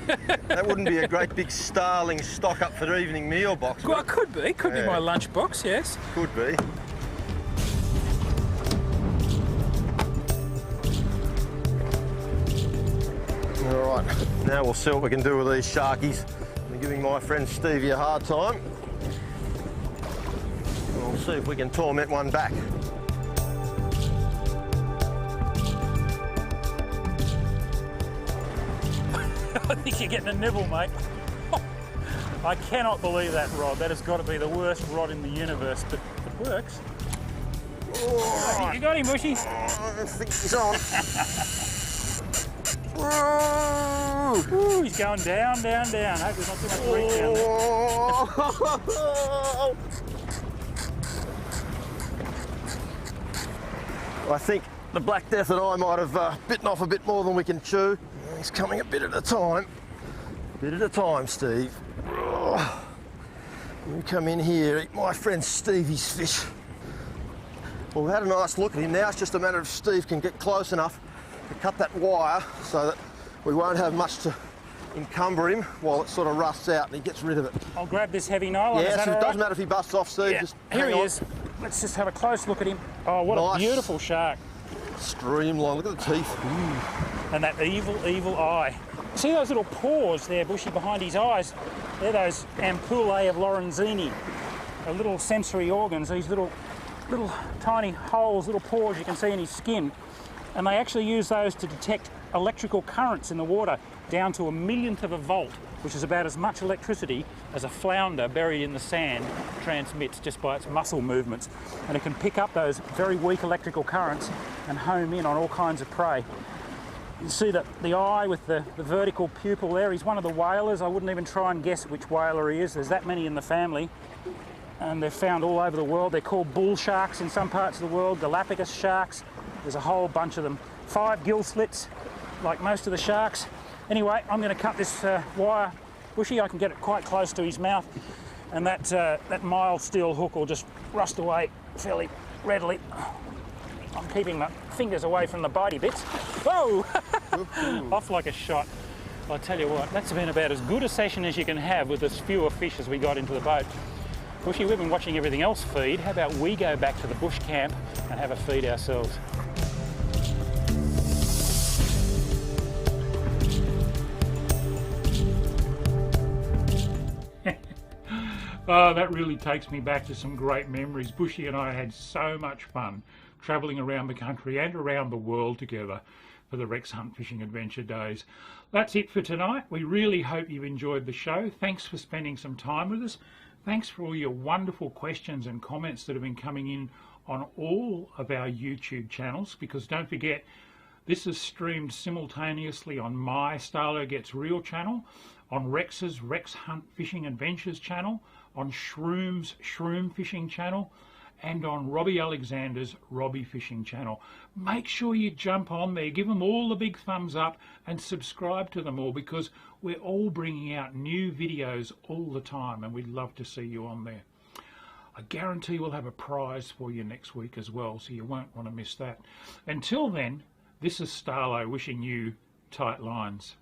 That wouldn't be a great big starling stock up for evening meal box. Well, it could be. Could be Yeah. my lunch box, yes. Could be. All right, now we'll see what we can do with these sharkies. I'm giving my friend Stevie a hard time. We'll see if we can torment one back. I think you're getting a nibble, mate. I cannot believe that rod. That has got to be the worst rod in the universe, but it works. Oh, You got him, Bushy. I think he's on. Ooh, he's going down, down, down. Hope there's not too much reach down there. I think the Black Death and I might have bitten off a bit more than we can chew. He's coming a bit at a time. Bit at a time, Steve. You come in here, eat my friend Stevie's fish. Well, we've had a nice look at him. Now it's just a matter of Steve can get close enough to cut that wire so that we won't have much to encumber him while it sort of rusts out and he gets rid of it. I'll grab this heavy nylon. Yes, Is that it all doesn't right? matter if he busts off, Steve. Yeah. Just Here hang he on. is. Let's just have a close look at him. Oh, what Nice. a beautiful shark. Streamline. Look at the teeth. And that evil, evil eye. See those little paws there, Bushy, behind his eyes? They're those ampullae of Lorenzini. The little sensory organs, these little tiny holes, little pores you can see in his skin. And they actually use those to detect electrical currents in the water down to a millionth of a volt, which is about as much electricity as a flounder buried in the sand transmits just by its muscle movements. And it can pick up those very weak electrical currents and home in on all kinds of prey. You see the eye with the vertical pupil there. He's one of the whalers. I wouldn't even try and guess which whaler he is. There's that many in the family. And they're found all over the world. They're called bull sharks in some parts of the world, Galapagos sharks. There's a whole bunch of them. 5 gill slits, like most of the sharks. Anyway, I'm going to cut this wire, Bushy. I can get it quite close to his mouth, and that mild steel hook will just rust away fairly readily. I'm keeping my fingers away from the bitey bits. Whoa! Off like a shot. I'll tell you what, that's been about as good a session as you can have with as fewer fish as we got into the boat. Bushy, we've been watching everything else feed. How about we go back to the bush camp and have a feed ourselves? Oh, that really takes me back to some great memories. Bushy and I had so much fun travelling around the country and around the world together for the Rex Hunt Fishing Adventure Days. That's it for tonight. We really hope you enjoyed the show. Thanks for spending some time with us. Thanks for all your wonderful questions and comments that have been coming in on all of our YouTube channels, because don't forget, this is streamed simultaneously on my Starlo Gets Real channel, on Rex's Rex Hunt Fishing Adventures channel, on Shroom's Shroom Fishing channel, and on Robbie Alexander's Robbie Fishing channel. Make sure you jump on there, give them all the big thumbs up and subscribe to them all, because we're all bringing out new videos all the time and we'd love to see you on there. I guarantee we'll have a prize for you next week as well, so you won't want to miss that. Until then, this is Starlo wishing you tight lines.